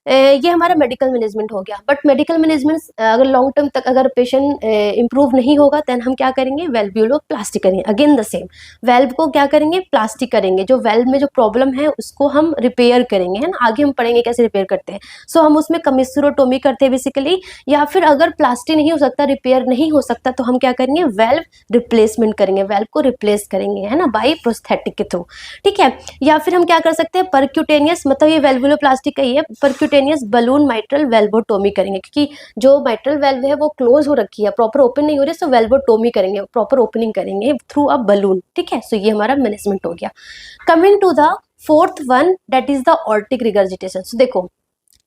ये हमारा मेडिकल मैनेजमेंट हो गया। बट मेडिकल मैनेजमेंट अगर लॉन्ग टर्म तक अगर पेशेंट इंप्रूव नहीं होगा देन हम क्या करेंगे, वेल्व्यूलोप्लास्टी करेंगे। अगेन द सेम, वेल्व को क्या करेंगे, प्लास्टिक करेंगे। जो वेल्व में जो प्रॉब्लम है उसको हम रिपेयर करेंगे, है ना। आगे हम पढ़ेंगे कैसे रिपेयर करते हैं। सो हम उसमें कमिस्यूरोटोमी करते हैं बेसिकली, या फिर अगर प्लास्टिक नहीं हो सकता, रिपेयर नहीं हो सकता, तो हम क्या करेंगे, वेल्व रिप्लेसमेंट करेंगे, वेल्व को रिप्लेस करेंगे, है ना, बाई प्रोस्थेटिक के थ्रू, ठीक है। या फिर हम क्या कर सकते हैं, परक्यूटेनियस, मतलब ये वेल्वुलोप्लास्टिक का ही है, परक्यूटेनियस बलून माइट्रल वेल्वोटोमी करेंगे क्योंकि जो माइट्रल वेल्व है वो क्लोज हो रखी है, प्रॉपर ओपन नहीं हो रही। सो वेल्वोटोमी करेंगे, प्रॉपर ओपनिंग करेंगे थ्रू अ बलून, ठीक है। सो ये हमारा मैनेजमेंट हो गया। Coming to the fourth one, that is the aortic regurgitation. So देखो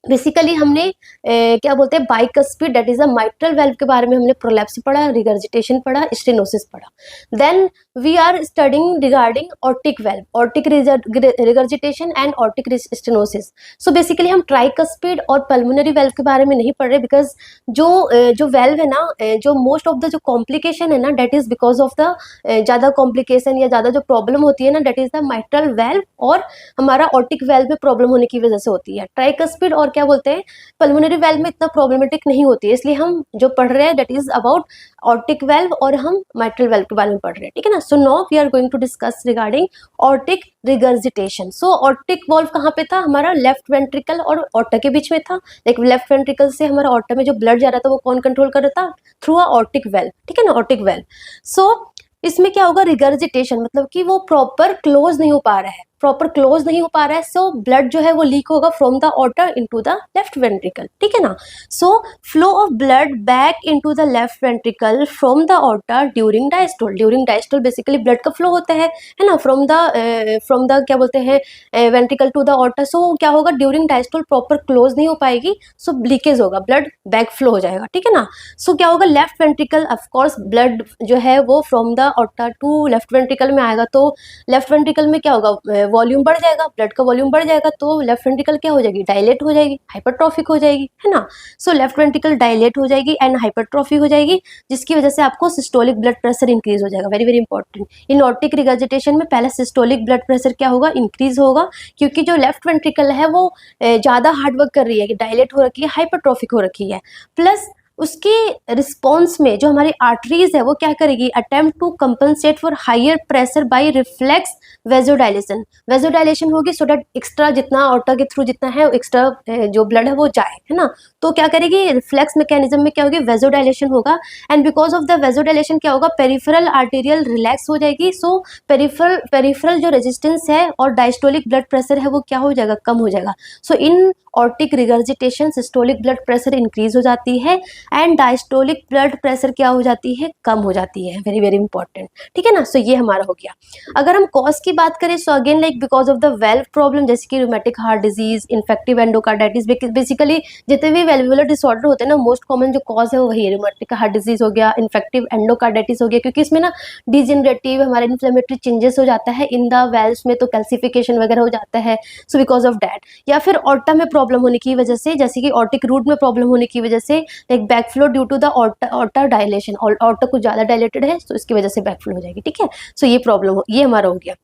बेसिकली हमने क्या बोलते हैं, bicuspid that is a mitral valve के बारे में हमने प्रोलैप्स पढ़ा, रिगर्जिटेशन पढ़ा, स्टेनोसिस पढ़ा। Then we are studying regarding aortic valve, aortic regurgitation and aortic stenosis. So basically हम ट्राइकस्पिड और पल्मोनरी वेल्व के बारे में नहीं पढ़ रहे बिकॉज जो वेल्व है ना, जो मोस्ट ऑफ द जो कॉम्प्लिकेशन है ना, that is because of the ज़्यादा कॉम्प्लिकेशन या ज़्यादा जो प्रॉब्लम होती है ना, that is the mitral valve और हमारा ऑर्टिक वेल्व में प्रॉब्लम होने की वजह से होती है। ट्राइकस्पिड और क्या बोलते हैं, पल्मोनरी वेल्व में इतना प्रॉब्लमेटिक नहीं होती है, इसलिए हम जो पढ़ रहे हैं that is about aortic valve और हम माइट्रल वेल्व के बारे में पढ़ रहे हैं, ठीक है ना। So now we are going to discuss regarding aortic regurgitation. So aortic valve कहाँ पे था, हमारा लेफ्ट वेंट्रिकल और ऑर्टा के बीच में था। लाइक लेफ्ट वेंट्रिकल से हमारा ऑर्टा में जो ब्लड जा रहा था वो कौन कंट्रोल कर रहा था, थ्रू अ ऑर्टिक वेल्व, ठीक है ना, ऑर्टिक वेल्व। सो इसमें क्या होगा, रिगर्जिटेशन मतलब कि वो प्रॉपर क्लोज नहीं हो पा रहा है, प्रॉपर क्लोज नहीं हो पा रहा है। सो ब्लड जो है वो लीक होगा from the otter into the left ventricle, ठीक है ना। So flow of blood back into the left ventricle from the otter during diastole. During diastole basically blood का फ्लो होता है ना, फ्रॉम द क्या बोलते हैं वेंट्रिकल टू द ऑर्टर। सो क्या होगा, ड्यूरिंग डायस्टोल प्रॉपर क्लोज नहीं हो पाएगी, सो लीकेज होगा, ब्लड बैक फ्लो हो जाएगा, ठीक है ना। सो क्या होगा, लेफ्ट वेंट्रिकल ऑफकोर्स ब्लड जो है वो from the aorta to left ventricle में आएगा, तो लेफ्ट वेंट्रिकल में क्या होगा, वॉल्यूम बढ़ जाएगा, ब्लड का वॉल्यूम बढ़ जाएगा, तो लेफ्ट वेंट्रिकल क्या हो जाएगी, डायलेट हो जाएगी, हाइपरट्रॉफिक हो जाएगी, है ना। सो लेफ्ट वेंट्रिकल डायलेट हो जाएगी एंड हाइपरट्रॉफी हो जाएगी, जिसकी वजह से आपको सिस्टोलिक ब्लड प्रेशर इंक्रीज हो जाएगा। वेरी वेरी इंपॉर्टेंट, इन ऑर्टिक रिगर्जिटेशन में पहले सिस्टोलिक ब्लड प्रेशर क्या होगा, इंक्रीज होगा, क्योंकि जो लेफ्ट वेंट्रिकल है वो ज़्यादा हार्डवर्क कर रही है, डायलेट हो रखी है, हाइपरट्रॉफिक हो रखी है। प्लस उसके रिस्पॉन्स में जो हमारी आर्टरीज है वो क्या करेगी, attempt to compensate for higher pressure by reflex vasodilation. Vasodilation होगी सो दैट एक्स्ट्रा जितना ऑर्टा के थ्रू जितना है एक्स्ट्रा जो ब्लड है वो जाए, है ना। तो क्या करेगी, रिफ्लेक्स मैकेनिज्म में क्या होगी, वेजोडाइलेशन होगा, and because of the vasodilation क्या होगा, पेरिफेरल आर्टेरियल रिलैक्स हो जाएगी। सो पेरिफेरल जो रेजिस्टेंस है और डायस्टोलिक ब्लड प्रेशर है वो क्या हो जाएगा, कम हो जाएगा। So in aortic regurgitation systolic blood pressure increase हो जाती है एंड डायस्टोलिक ब्लड प्रेशर क्या हो जाती है, कम हो जाती है। वेरी वेरी इंपॉर्टेंट, ठीक है ना। सो ये हमारा हो गया। अगर हम कॉज की बात करें so again like because of the valve problem, जैसे कि rheumatic heart disease, infective endocarditis, basically जितने भी वेल्वुलर डिसऑर्डर होते हैं ना, मोस्ट कॉमन जो कॉज है वो वही है, रूमेटिक हार्ट डिजीज हो गया, इन्फेक्टिव एंडोकार्डाइटिस हो गया, क्योंकि इसमें ना डिजेनरेटिव हमारे इन्फ्लेमेटरी चेंजेस हो जाता है इन द वेल्व्स में, तो कैल्सिफिकेशन वगैरह हो जाता है। सो बिकॉज ऑफ दैट, या फिर ऑर्टा में प्रॉब्लम होने की वजह से, जैसे कि ऑर्टिक रूट में प्रॉब्लम होने की वजह से like backflow due to the aorta dilation, aorta कुछ ज़्यादा डायलेटेड है तो इसकी वजह से बैकफ्लो हो जाएगी, ठीक है। सो ये प्रॉब्लम ये हमारा हो गया।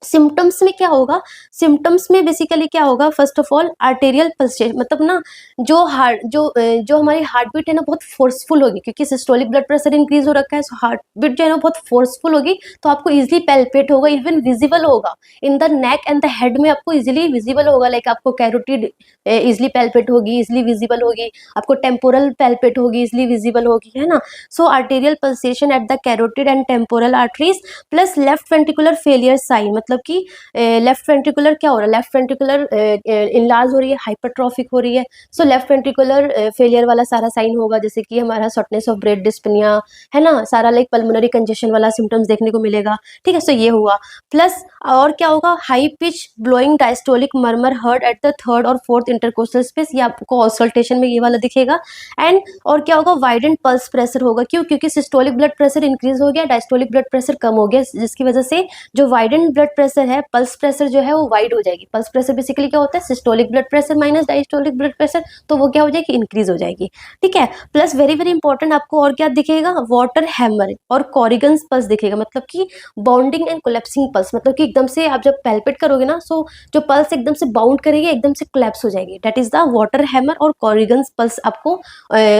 सिम्टम्स में क्या होगा, सिम्टम्स में बेसिकली क्या होगा, first of all arterial pulsation, मतलब ना जो हमारी हार्ट बीट है ना बहुत फोर्सफुल होगी, क्योंकि सिस्टोलिक ब्लड प्रेशर इंक्रीज हो रखा है, सो हार्ट बीट जो है ना बहुत फोर्सफुल होगी, तो आपको इजीली पैल्पेट होगा, इवन विजिबल होगा in the neck and the head में, आपको इजीली विजिबल होगा। लाइक आपको कैरोटिड इजिली पैल्पेट होगी, इजिली विजिबल होगी, आपको टेम्पोरल पैल्पेट होगी, इजिली विजिबल होगी, है ना। So arterial pulsation at the carotid and temporal arteries, plus left ventricular failure sign, मतलब मतलब कि लेफ्ट वेंट्रिकुलर क्या हो रहा है, लेफ्ट वेंट्रिकुलर इनलार्ज हो रही है, हाइपरट्रॉफिक हो रही है। सो लेफ्ट वेंट्रिकुलर फेलियर वाला सारा साइन होगा, जैसे कि हमारा शॉर्टनेस ऑफ ब्रेथ, डिस्पनिया, है ना, सारा लाइक पल्मोनरी कंजेशन वाला सिम्टम्स देखने को मिलेगा। ठीक है, सो ये हुआ। प्लस और क्या होगा, high pitch blowing diastolic murmur heard at the third और फोर्थ इंटरकोस्टल स्पेस, ये आपको ऑस्कल्टेशन में ये वाला दिखेगा। एंड और क्या होगा, वाइडेंड पल्स प्रेशर होगा। क्यों? क्योंकि सिस्टोलिक ब्लड प्रेशर इंक्रीज हो गया, डायस्टोलिक ब्लड प्रेशर कम हो गया, जिसकी वजह से जो वाइडेंड ब्लड प्रेशर है, पल्स प्रेशर जो है वो वाइड हो जाएगी। पल्स प्रेशर बेसिकली क्या होता है, systolic blood pressure minus diastolic blood pressure, तो वो क्या हो जाएगी, इंक्रीज हो जाएगी। ठीक है, प्लस वेरी वेरी इंपॉर्टेंट आपको और क्या दिखेगा, वाटर हैमर और कॉरिगन्स पल्स दिखेगा, मतलब कि बाउंडिंग एंड कोलेप्सिंग पल्स, मतलब कि एकदम से आप जब पैल्पेट करोगे ना, सो जो पल्स एकदम से बाउंड करेगी, एकदम से कोलैप्स हो जाएगी, that is the water hammer और कॉरिगन्स पल्स आपको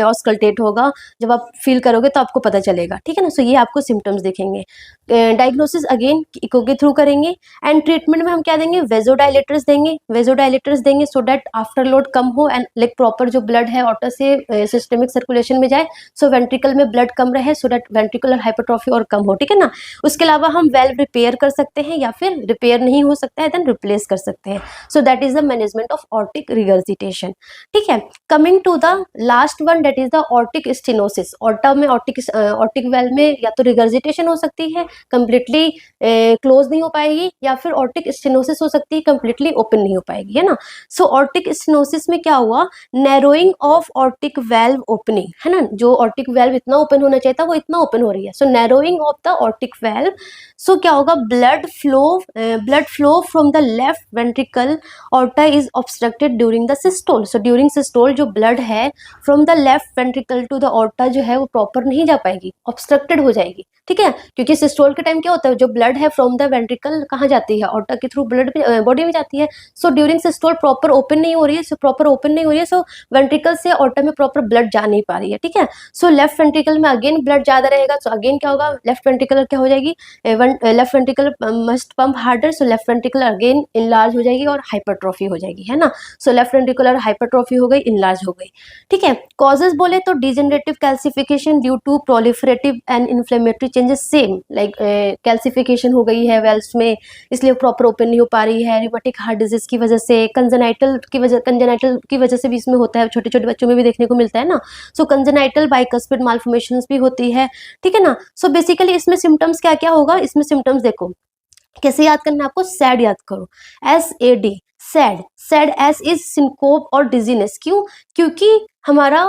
ऑस्कल्टेट होगा। जब आप फील करोगे तो आपको पता चलेगा। ठीक है ना, सो ये आपको सिम्टम्स दिखेंगे। डायग्नोसिस अगेन इको के थ्रू करेंगे। एंड ट्रीटमेंट में हम क्या देंगे, वेजोडाइलेटर्स देंगे, वेजोडाइलेटर्स देंगे सो दैट आफ्टर लोड कम हो एंड लाइक प्रॉपर जो ब्लड है ऑर्टर से सिस्टमिक सर्कुलेशन में जाए, सो वेंट्रिकल में ब्लड कम रहे, सो दैट वेंट्रिकुलर हाइपरट्रॉफी और कम हो। ठीक है ना, उसके अलावा हम वेल्व रिपेयर कर सकते हैं, या फिर रिपेयर नहीं हो सकता है देन रिप्लेस कर सकते हैं। So that is the management of aortic regurgitation. ठीक है, coming to the last one, that is the aortic stenosis. Aorta में ऑर्टिक वेल्व में या तो रिगर्जिटेशन हो सकती है, कंप्लीटली क्लोज नहीं हो पाएगी, या फिर ऑर्टिक स्टेनोसिस हो सकती है, कंप्लीटली ओपन नहीं हो पाएगी, है ना। सो ऑर्टिक स्टेनोसिस में क्या हुआ, narrowing of aortic valve opening, है ना, जो ऑर्टिक वेल्व इतना ओपन होना चाहिए था वो इतना ओपन हो रही है, so narrowing of the aortic valve. So क्या होगा, blood flow from the left ventricle aorta is obstructed during the systole. So during systole जो ब्लड है from the left ventricle to the aorta जो है वो प्रॉपर नहीं जा पाएगी, ऑब्स्ट्रक्टेड हो जाएगी। ठीक है, क्योंकि सिस्टोल के टाइम क्या होता है, जो ब्लड है फ्रॉम द वेंट्रिकल कहाँ जाती है, ऑर्टा के थ्रू ब्लड बॉडी में जाती है। सो ड्यूरिंग सिस्टोल प्रॉपर ओपन नहीं हो रही है, सो प्रॉपर ओपन नहीं हो रही है, सो वेंट्रिकल से ऑर्टा में प्रॉपर ब्लड जा नहीं पा रही है। ठीक है, सो लेफ्ट वेंट्रिकल में अगेन ब्लड ज्यादा रहेगा, सो अगेन क्या होगा, लेफ्ट वेंट्रिकल क्या हो जाएगी, left ventricle must pump harder, so left ventricle again enlarge हो जाएगी और हाइपरट्रॉफी हो जाएगी, है ना। सो लेफ्ट वेंट्रिकुलर हाइपरट्रॉफी हो गई, इनलार्ज हो गई। ठीक है, कॉजेज बोले तो degenerative calcification due to proliferative and inflammatory changes, same like calcification हो गई है वेल्स में, इसलिए प्रॉपर ओपन नहीं हो पा रही है। रिमेटिक हार्ट डिजीज की वजह से, कंजेनाइटल की वजह से भी इसमें होता है, छोटे छोटे बच्चों में भी देखने को मिलता है ना। सो कंजेनाइटल बाइकस्पिड माल्फॉर्मेशंस भी होती है। ठीक है ना, सो बेसिकली इसमें सिम्टम्स क्या क्या होगा, इसमें सिम्टम्स देखो कैसे याद करना है आपको, सैड याद करो, SAD, sad. Sad S is syncope और डिजीनेस। क्यों? क्योंकि हमारा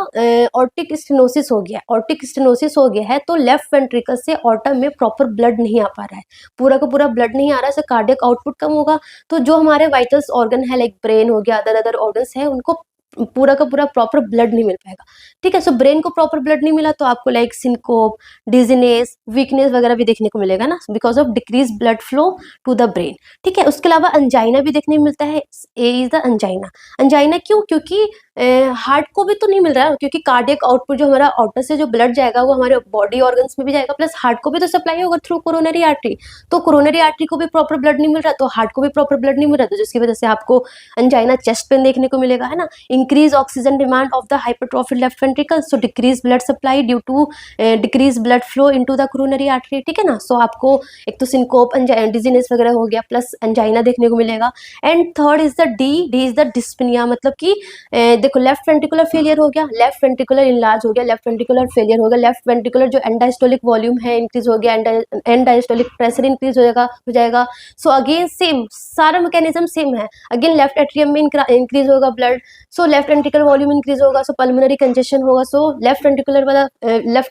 ऑर्टिक स्टेनोसिस हो गया, ऑर्टिक स्टेनोसिस हो गया है, तो लेफ्ट वेंट्रिकल से ऑर्टा में प्रॉपर ब्लड नहीं आ पा रहा है, पूरा का पूरा ब्लड नहीं आ रहा है, सो कार्डियक आउटपुट कम होगा। तो जो हमारे वाइटल्स ऑर्गन है लाइक ब्रेन हो गया, अदर अदर ऑर्गन्स है, उनको पूरा का पूरा प्रॉपर ब्लड नहीं मिल पाएगा। ठीक है, सो ब्रेन को प्रॉपर ब्लड नहीं मिला तो आपको लाइक सिंकोप, डिजीनेस, वीकनेस वगैरह भी देखने को मिलेगा ना, because of decrease blood flow to the brain. ठीक है, उसके अलावा अंजाइना भी देखने को मिलता है, ए इज द अंजाइना। अंजाइना क्यों? क्योंकि हार्ट को भी तो नहीं मिल रहा है, क्योंकि कार्डियक आउटपुट जो हमारा आउटर से जो ब्लड जाएगा वो हमारे बॉडी ऑर्गन्स में भी जाएगा, प्लस हार्ट को भी तो सप्लाई होगा थ्रू कोरोनरी आर्टरी, तो कोरोनरी आर्टरी को भी प्रॉपर ब्लड नहीं मिल रहा, तो हार्ट को भी प्रॉपर ब्लड नहीं मिल रहा, तो जिसकी वजह से आपको अंजाइना, चेस्ट पेन देखने को मिलेगा, है ना। Increase oxygen demand of the hypertrophy left ventricle, so decrease blood supply due to decrease blood flow into the coronary artery. ठीक है ना, सो आपको एक तो सिंकोप, डिजीनेस वगैरह हो गया, प्लस अंजाइना देखने को मिलेगा। And third is the D is the dyspnoea, मतलब कि देखो लेफ्ट वेंट्रिकुलर फेलियर हो गया, लेफ्ट वेंट्रिकुलर इनलार्ज हो गया, लेफ्ट वेंट्रिकुलर फेलियर हो गया, लेफ्ट वेंट्रिकुलर जो एंड डायस्टोलिक वॉल्यूम है इंक्रीज हो गया, एंड डायस्टोलिक प्रेशर इंक्रीज हो जाएगा। सो अगेन सेम सारा मैकेनिज्म सेम है, अगेन लेफ्ट एट्रियम में इंक्रीज होगा blood, so left ventricular volume increase होगा, सो पल्मोनरी कंजेशन होगा, सो लेफ्ट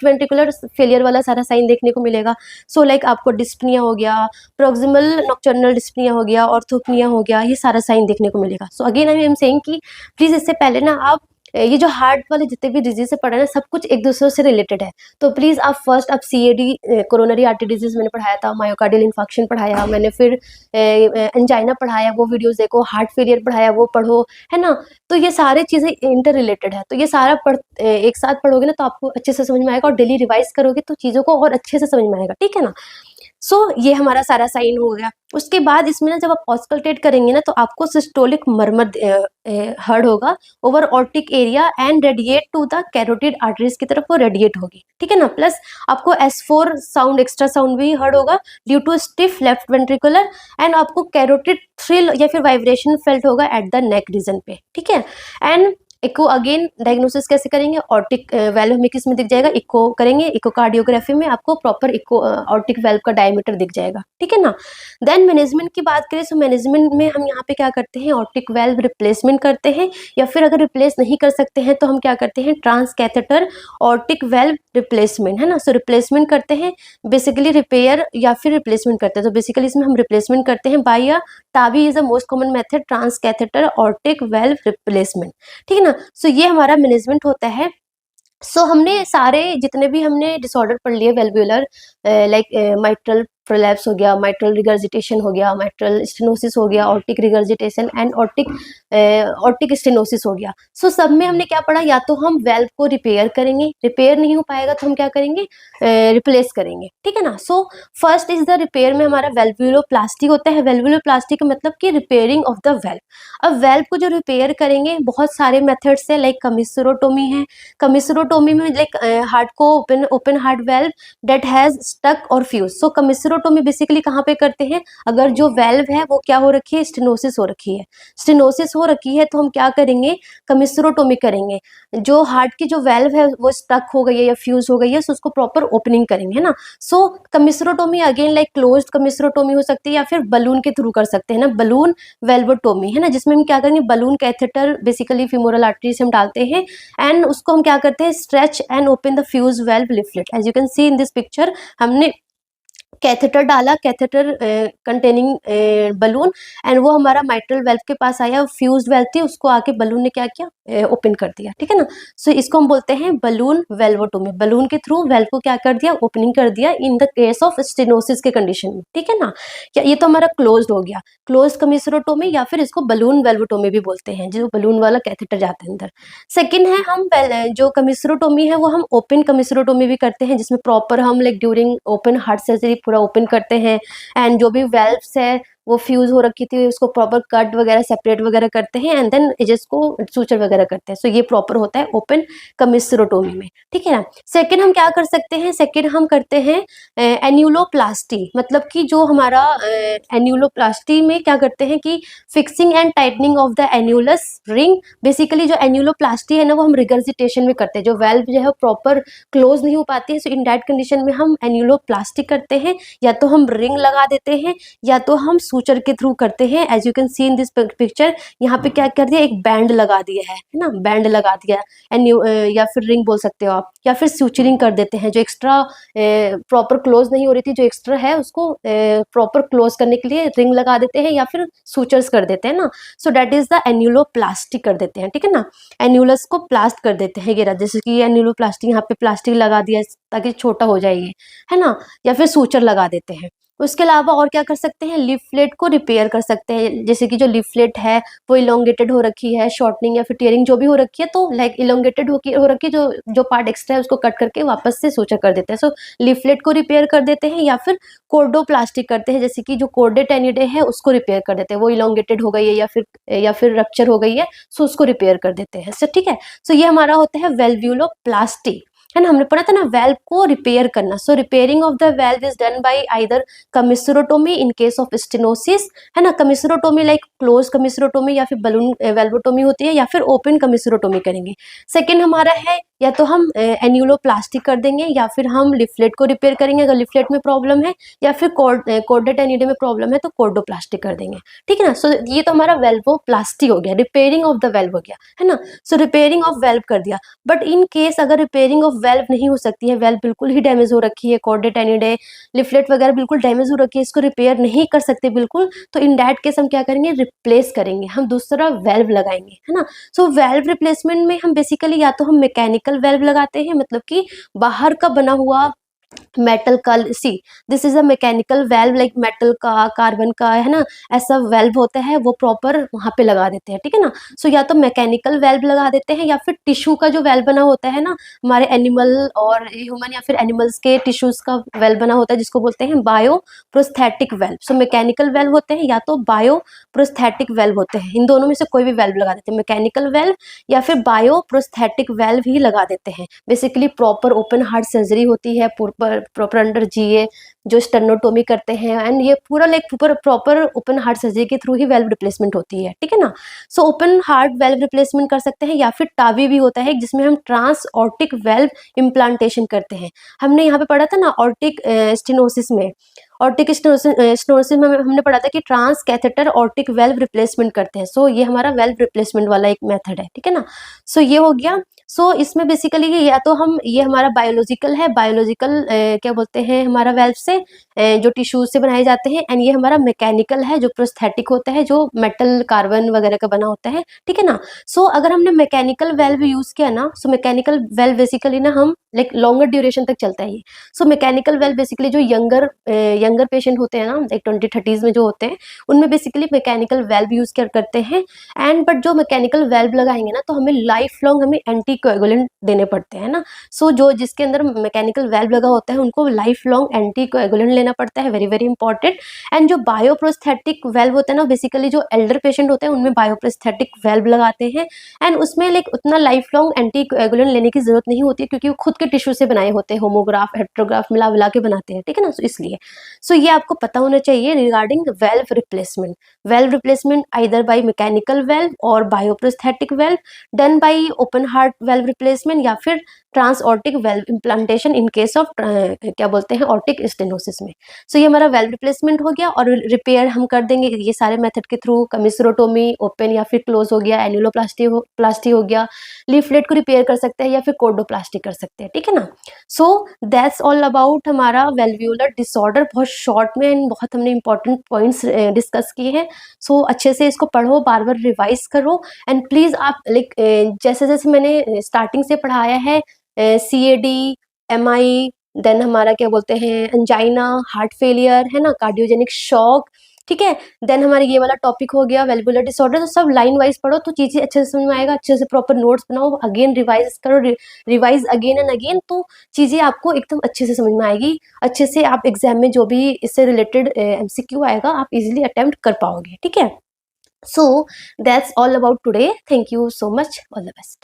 वेंट्रिकुलर फेलियर वाला सारा साइन देखने को मिलेगा। सो लाइक आपको डिस्पनिया हो गया, प्रोक्सिमल नॉक्टर्नल डिस्पनिया हो गया, ऑर्थोपनिया हो गया, ये सारा साइन देखने को मिलेगा। So again I am saying कि प्लीज इससे पहले ना आप ये जो हार्ट वाले जितने भी डिजीज से पढ़ा है ना, सब कुछ एक दूसरे से रिलेटेड है, तो प्लीज आप फर्स्ट आप CAD कोरोनरी आर्टरी डिजीज मैंने पढ़ाया था, मायोकार्डियल इन्फार्क्शन पढ़ाया मैंने, फिर एंजाइना पढ़ाया, वो वीडियोस देखो, हार्ट फेलियर पढ़ाया वो पढ़ो, है ना। तो ये सारी चीजें इंटर रिलेटेड है, तो ये सारा एक साथ पढ़ोगे ना तो आपको अच्छे से समझ में आएगा, और डेली रिवाइज करोगे तो चीजों को और अच्छे से समझ में आएगा। ठीक है ना, सो ये हमारा सारा साइन हो गया। उसके बाद इसमें ना जब आप ऑस्कल्टेट करेंगे ना तो आपको सिस्टोलिक मर्मर हर्ड होगा over aortic area and radiate to the carotid arteries की तरफ वो रेडिएट होगी, ठीक है ना। प्लस आपको S4 साउंड, एक्स्ट्रा साउंड भी हर्ड होगा due to stiff left ventricular, and आपको कैरोटिड थ्रिल या फिर वाइब्रेशन फेल्ट होगा एट द नेक रीजन पे, ठीक है। एंड इको अगेन डायग्नोसिस कैसे करेंगे, ऑर्टिक वेल्व हमें किस में दिख जाएगा, इको करेंगे, इकोकार्डियोग्राफी में आपको प्रॉपर इको ऑर्टिक वेल्व का डायमीटर दिख जाएगा, ठीक है ना। देन मैनेजमेंट की बात करें तो मैनेजमेंट में हम यहाँ पे क्या करते हैं, ऑर्टिक वेल्व रिप्लेसमेंट करते हैं, या फिर अगर रिप्लेस नहीं कर सकते हैं तो हम क्या करते हैं, trans catheter aortic valve replacement, है ना। सो रिप्लेसमेंट करते हैं, बेसिकली रिपेयर या फिर रिप्लेसमेंट करते हैं, तो बेसिकली इसमें हम रिप्लेसमेंट करते हैं by a TAVI is the most common method trans catheter aortic valve replacement, ठीक है ना। सो ये हमारा मैनेजमेंट होता है। सो हमने सारे जितने भी हमने डिसऑर्डर पढ़ लिए वेल्वुलर, लाइक माइट्रल प्रोलैप्स हो गया, माइट्रल रिगर्जिटेशन हो गया, माइट्रल स्टेनोसिस हो गया, aortic regurgitation and aortic stenosis हो गया। सो सब में हमने क्या पढ़ा, या तो हम वेल्व को रिपेयर करेंगे, रिपेयर नहीं हो पाएगा तो हम क्या करेंगे, रिप्लेस करेंगे, ठीक है ना। So first is the repair में हमारा वेल्वुलोप्लास्टी होता है। वेल्वुलोप्लास्टी का मतलब कि रिपेयरिंग ऑफ द वेल्व। अब वेल्व को जो रिपेयर करेंगे बहुत सारे मेथड्स है, लाइक कमिसरोटोमी है। कमिसरोटोमी में लाइक हार्ट को open heart valve that has stuck और फ्यूज। सो कमिसरोटोमी बेसिकली कहाँ पे करते हैं, अगर जो वेल्व है वो क्या हो रखी है, स्टेनोसिस हो रखी है, स्टेनोसिस हो रखी है तो हम क्या करेंगे, कमिसरोटोमी करेंगे। जो हार्ट की जो वेल्व है वो स्टक हो गई है या फ्यूज हो गई है, सो उसको प्रॉपर ओपनिंग करेंगे, है ना। सो कमिसरोटोमी अगेन लाइक क्लोज्ड कमिसरोटोमी हो सकती है, या फिर बलून के थ्रू कर सकते हैं ना, बलून वेल्वोटोमी, है ना, जिसमें हम क्या करेंगे, balloon catheter basically femoral artery से हम डालते हैं, एंड उसको हम क्या करते हैं, stretch and open the fuse valve leaflet. As you can see in this picture, हमने कैथेटर डाला, कैथेटर कंटेनिंग बलून, एंड वो हमारा माइट्रल वेल्व के पास आया, फ्यूज वेल्व थी, उसको आके बलून ने क्या किया, ओपन कर दिया, ठीक है ना। सो इसको हम बोलते हैं बलून वेल्वोटोमी। बलून के थ्रू वेल्व को क्या कर दिया, ओपनिंग कर दिया in the case of stenosis के कंडीशन में, ठीक है ना। ये तो हमारा क्लोज्ड हो गया, क्लोज कमिसरोटोमी, या फिर इसको बलून वेल्वोटोमी भी बोलते हैं, जो बलून वाला कैथेटर जाता है अंदर। सेकेंड है हम जो कमिसरोटोमी है वो हम ओपन कमिसरोटोमी भी करते हैं, जिसमें प्रॉपर हम like during open heart surgery पूरा ओपन करते हैं, एंड जो भी वेल्व्स है वो फ्यूज हो रखी थी उसको प्रॉपर कट वगैरह सेपरेट वगैरह करते हैं, एंड देन एजेस को सूचर वगैरह करते हैं। सो ये प्रॉपर होता है ओपन कमिसरोटोमी में, ठीक है ना। सेकंड हम क्या कर सकते हैं, सेकंड हम करते हैं एन्यूलोप्लास्टी, मतलब कि जो हमारा एन्यूलोप्लास्टी में क्या करते हैं कि fixing and tightening of the annulus ring. Basically जो एन्यूलोप्लास्टी है ना वो हम रिगर्जिटेशन में करते हैं, जो वेल्व जो है प्रॉपर क्लोज नहीं हो पाती है, सो इन दैट कंडीशन में हम एन्यूलोप्लास्टी करते हैं, या तो हम रिंग लगा देते हैं या तो हम सूचर के थ्रू करते हैं। As you can see in this picture, यहाँ पे क्या कर दिया, एक बैंड लगा दिया है ना, बैंड लगा दिया, या फिर रिंग बोल सकते हो आप, या फिर सूचरिंग कर देते हैं, जो एक्स्ट्रा प्रॉपर क्लोज नहीं हो रही थी, जो एक्स्ट्रा है उसको प्रॉपर क्लोज करने के लिए रिंग लगा देते हैं या फिर सूचर्स कर देते हैं ना। सो दैट इज द एन्यूलोप्लास्टी कर देते हैं, ठीक है ना। एन्यूलस को प्लास्ट कर देते हैं, ये जैसे कि एन्यूलोप्लास्टी, यहाँ पे प्लास्टिक लगा दिया ताकि छोटा हो जाए ये, है ना, या फिर सूचर लगा देते हैं। उसके अलावा और क्या कर सकते हैं, लिफलेट को रिपेयर कर सकते हैं, जैसे कि जो लिफलेट है वो इलोंगेटेड हो रखी है, शॉर्टनिंग या फिर टीयरिंग जो भी हो रखी है, तो लाइक इलोंगेटेड हो रखी है, जो जो पार्ट एक्स्ट्रा है उसको कट करके वापस से सूचर कर देते हैं। सो लिफलेट को रिपेयर कर देते हैं, या फिर कोर्डोप्लास्टिक करते हैं, जैसे कि जो कोर्डे टेनिडे है उसको रिपेयर कर देते हैं, वो इलोंगेटेड हो गई है या फिर रप्चर हो गई है, सो उसको रिपेयर कर देते हैं। सो ठीक है, सो ये हमारा होता है वेल्व्युलोप्लास्टी, है ना। हमने पढ़ा था ना वेल्व को रिपेयर करना। सो repairing of the valve is done by either commissurotomy in case of stenosis, है ना। कमिसरोटोमी लाइक क्लोज कमिसरोटोमी या फिर बलून वेल्वोटोमी होती है, या फिर ओपन कमिसरोटोमी करेंगे। सेकंड हमारा है या तो हम एन्यूलोप्लास्टी कर देंगे, या फिर हम लिफलेट को रिपेयर करेंगे अगर लिफलेट में प्रॉब्लम है, या फिर कोर्डा टेनिडे में प्रॉब्लम है तो कोर्डोप्लास्टी कर देंगे, ठीक है ना। सो ये तो हमारा वेल्वोप्लास्टी हो गया, रिपेयरिंग ऑफ द वेल्व हो गया, है ना। सो रिपेयरिंग ऑफ वेल्व कर दिया, बट इन केस अगर रिपेयरिंग ऑफ वेल्व नहीं हो सकती है, वेल्व बिल्कुल ही डैमेज हो रखी है, कोर्डा टेनिडे लिफलेट वगैरह बिल्कुल डैमेज हो रखी है, इसको रिपेयर नहीं कर सकते बिल्कुल, तो इन दैट केस हम क्या करेंगे, रिप्लेस करेंगे, हम दूसरा वेल्व लगाएंगे, है ना। सो वेल्व रिप्लेसमेंट में हम बेसिकली या तो हम मैकेनिकल वेल्व लगाते हैं, मतलब कि बाहर का बना हुआ मेटल का, see this is a mechanical valve, like metal का, कार्बन का, है ना, ऐसा वेल्व होता है, वो प्रॉपर वहां पे लगा देते हैं, ठीक है ना। सो या तो मैकेनिकल वेल्व लगा देते हैं, या फिर टिश्यू का जो वेल्व बना होता है ना, हमारे एनिमल और ह्यूमन या फिर एनिमल्स के टिश्यूज का वेल्व बना होता है, जिसको बोलते हैं bio prosthetic valve. So mechanical valve होते हैं या तो बायो प्रोस्थेटिक वेल्व होते हैं, इन दोनों में से कोई भी वेल्व लगा देते हैं, मैकेनिकल वेल्व या फिर बायो प्रोस्थेटिक वेल्व ही लगा देते हैं। Basically proper open heart surgery होती है, प्रॉपर अंडर जीए जो स्टेनोटोमी करते हैं, एंड ये पूरा like proper open heart surgery के थ्रू ही वेल्व रिप्लेसमेंट होती है, ठीक है ना। So open heart valve replacement कर सकते हैं, या फिर टावी भी होता है जिसमें हम ट्रांस ऑर्टिक वेल्व इम्प्लांटेशन करते हैं। हमने यहाँ पे पढ़ा था ना ऑर्टिक स्टेनोसिस में, ऑर्टिक स्टेनोसिस में हमने पढ़ा था कि trans catheter aortic valve replacement करते हैं। सो ये हमारा वेल्व रिप्लेसमेंट वाला एक मेथड है, ठीक है ना। सो ये हो गया। सो इसमें बेसिकली या तो हम, ये हमारा बायोलॉजिकल है, बायोलॉजिकल क्या बोलते हैं, हमारा वेल्व से जो टिश्यूज से बनाए जाते हैं, एंड ये हमारा मैकेनिकल है जो प्रोस्थेटिक होता है, जो मेटल कार्बन वगैरह का बना होता है, ठीक है ना। सो अगर हमने मैकेनिकल वेल्व यूज किया ना, सो मैकेनिकल वेल्व बेसिकली ना हम लाइक लॉन्गर ड्यूरेशन तक चलता है ये। सो मैकेनिकल वेल्व बेसिकली जो यंगर पेशेंट होते हैं ना, लाइक 20-30s में जो होते हैं, उनमें बेसिकली मैकेनिकल वेल्व यूज करते हैं। एंड बट जो मैकेनिकल वेल्व लगाएंगे ना, तो हमें लाइफ लॉन्ग हमें एंटीकोएगुलेंट देने पड़ते हैं ना। सो जो जिसके अंदर मैकेनिकल वेल्व लगा होता है उनको लाइफ लॉन्ग एंटीकोएगुलेंट लेना पड़ता है, वेरी वेरी इंपॉर्टेंट। एंड जो बायोप्रोस्थेटिक वेल्व होता है ना, बेसिकली जो एल्डर पेशेंट होते हैं उनमें बायोप्रोस्थेटिक वेल्व लगाते हैं, एंड उसमें लाइक उतना लाइफ लॉन्ग एंटीकोएगुलेंट लेने की जरूरत नहीं होती, क्योंकि वो खुद के टिश्यू से बनाए होते हैं, होमोग्राफ हेट्रोग्राफ मिला के बनाते हैं, ठीक है ना। सो इसलिए सो ये आपको पता होना चाहिए regarding valve replacement. Valve replacement either by mechanical valve और bioprosthetic valve done by open heart valve replacement, या फिर transaortic valve implantation in case of क्या बोलते हैं ऑर्टिक स्टेनोसिस में। सो ये हमारा वेल्व रिप्लेसमेंट हो गया, और रिपेयर हम कर देंगे ये सारे मेथड के थ्रू, कमिसरोटोमी ओपन या फिर क्लोज हो गया, एन्युलोप्लास्टी हो गया, लीफलेट को रिपेयर कर सकते हैं या फिर कोर्डोप्लास्टी कर सकते हैं, ठीक है ना। सो दैट्स ऑल अबाउट हमारा वेल्व्यूलर डिसऑर्डर, बहुत शॉर्ट में एंड बहुत हमने इंपॉर्टेंट पॉइंट्स डिस्कस किए हैं। सो अच्छे से इसको पढ़ो, बार बार रिवाइज करो, एंड प्लीज आप लाइक जैसे जैसे मैंने स्टार्टिंग से पढ़ाया है, CAD, MI, देन हमारा क्या बोलते हैं एंजाइना, हार्ट फेलियर, है ना, कार्डियोजेनिक शॉक, ठीक है। देन हमारा ये वाला टॉपिक हो गया वेल्वुलर डिसऑर्डर। तो सब लाइन वाइज पढ़ो तो चीजें अच्छे से समझ में आएगा, अच्छे से प्रॉपर नोट्स बनाओ, अगेन रिवाइज करो, रिवाइज अगेन एंड अगेन, तो चीजें आपको एकदम अच्छे से समझ में आएगी, अच्छे से आप एग्जाम में जो भी इससे रिलेटेड MCQ आएगा आप इजिली अटेम्प्ट कर पाओगे, ठीक है। So that's all about today, thank you so much, all the best.